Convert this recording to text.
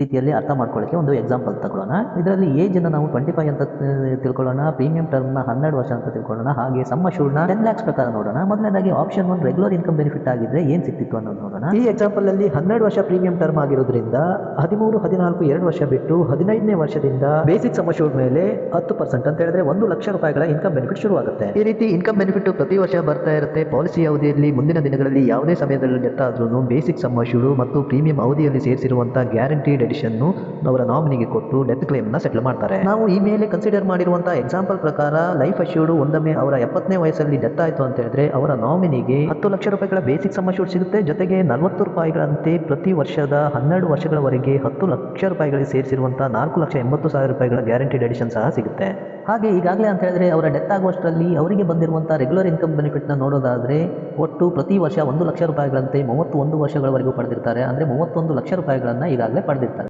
ರೀತಿಯಲ್ಲಿ ಅರ್ಥ ಮಾಡ್ಕೊಳ್ಳೋಕ್ಕೆ ಒಂದು ಎಕ್ಸಾಂಪಲ್ ತಗೊಳ್ಳೋಣ. ಇದರಲ್ಲಿ ಏಜನ್ನು ನಾವು 25 ಅಂತ ತಿಳ್ಕೊಳ್ಳೋಣ, ಪ್ರೀಮಿಯಂ ಟರ್ಮ್ನ 12 ವರ್ಷ ಅಂತ ತಿಳ್ಕೊಳ್ಳೋಣ, ಹಾಗೆ ಸಮ್ ಅಶ್ಯೂರ್ಡ್ನ 10 lakhs ಪ್ರಕಾರ ನೋಡೋಣ. ಮೊದಲನೇದಾಗಿ ಆಪ್ಷನ್ 1 ರೆಗ್ಯುಲರ್ ಇನ್ಕಮ್ ಬೆನಿಫಿಟ್ ಆಗಿದ್ರೆ ಏನು ಸಿಕ್ತಿತ್ತು ಅನ್ನೋದು ನೋಡೋಣ. ಈ ಎಕ್ಸಾಂಪಲ್ ಅಲ್ಲಿ 12 ವರ್ಷ ಪ್ರೀಮಿಯಂ ಟರ್ಮ್ ಆಗಿರೋದ್ರಿಂದ 13, 14, 2 ವರ್ಷ ಬಿಟ್ಟು 15ನೇ ವರ್ಷದಿಂದ ಬೇಸಿಕ್ ಸಮ್ ಅಶ್ಯೂರ್ಡ್ ಮೇಲೆ 10% ಅಂತ ಹೇಳಿದ್ರೆ 1 ಲಕ್ಷ ರೂಪಾಯಿಗಳ ಇನ್ಕಮ್ ಬೆನಿಫಿಟ್ ಶುರುವಾಗುತ್ತೆ. ಈ ರೀತಿ ಇನ್ಕಮ್ ಬೆನಿಫಿಟ್ ಪ್ರತಿ ವರ್ಷ ಬರ್ತಾ ಇರುತ್ತೆ. ಪಾಲಿಸಿ ಅವಧಿಯಲ್ಲಿ ಮುಂದಿನ ದಿನಗಳಲ್ಲಿ ಯಾವುದೇ ಸಮಯದಲ್ಲಿ ಡೆತ್ ಆದ್ರೂ ಬೇಸಿಕ್ ಸಮ್ ಅಶ್ಯೂರ್ಡ್ ಮತ್ತು ಪ್ರೀಮಿಯಂ ಅವಧಿಯಲ್ಲಿ ಸೇರಿಸಿರುವಂತಹ ಗ್ಯಾರಂಟಿಡ್ ಎಡಿಷನ್ ಅವರ ನಾಮಿನಿಗೆ ಕೊಟ್ಟು ಡೆತ್ ಕ್ಲೇಮ್ ನ ಸೆಟಲ್ ಮಾಡ್ತಾರೆ. ನಾವು ಈ ಮೇಲೆ ಕನ್ಸಿಡರ್ ಮಾಡಿರುವಂತಹ ಎಕ್ಸಾಂಪಲ್ ಪ್ರಕಾರ ಲೈಫ್ ಅಶ್ಯೂರ್ಡ್ ಒಂದೊಮ್ಮೆ ಅವರ 70ನೇ ವಯಸ್ಸಲ್ಲಿ ಡೆತ್ ಆಯ್ತು ಅಂತ ಹೇಳಿದ್ರೆ ಅವರ ನಾಮಿನಿಗೆ 10 ಲಕ್ಷ ರೂಪಾಯಿಗಳ ಬೇಸಿಕ್ ಸಮ್ ಅಶ್ಯೂರ್ಡ್ ಸಿಗುತ್ತೆ. ಜೊತೆಗೆ 40 ರೂಪಾಯಿಗಳಂತೆ ಪ್ರತಿ ವರ್ಷದ 12 ವರ್ಷಗಳವರೆಗೆ 10 ಲಕ್ಷ ರೂಪಾಯಿಗಳಿಗೆ ಸೇರಿಸಿರುವಂತಹ 4,80,000 ರೂಪಾಯಿಗಳ ಗ್ಯಾರಂಟಿಡ್ ಎಡಿಷನ್ ಸಹ ಸಿಗುತ್ತೆ. ಹಾಗೆ ಈಗಾಗಲೇ ಅಂತ ಹೇಳಿದ್ರೆ ಅವರ ಡೆತ್ ಆಗುವಷ್ಟರಲ್ಲಿ ಅವರಿಗೆ ಬಂದಿರುವಂತಹ ರೆಗ್ಯುಲರ್ ಇನ್ಕಮ್ ಬೆನಿಫಿಟ್ ನ ನೋಡೋದಾದ್ರೆ ಒಟ್ಟು ಪ್ರತಿ ವರ್ಷ 1 ಲಕ್ಷ ರೂಪಾಯಿಗಳಂತೆ 31 ವರ್ಷಗಳವರೆಗೂ ಪಡೆದಿರ್ತಾರೆ. ಅಂದ್ರೆ 31 ಲಕ್ಷ ರೂಪಾಯಿಗಳನ್ನ ಈಗಾಗಲೇ ಪಡೆದಿರ್ತಾರೆ.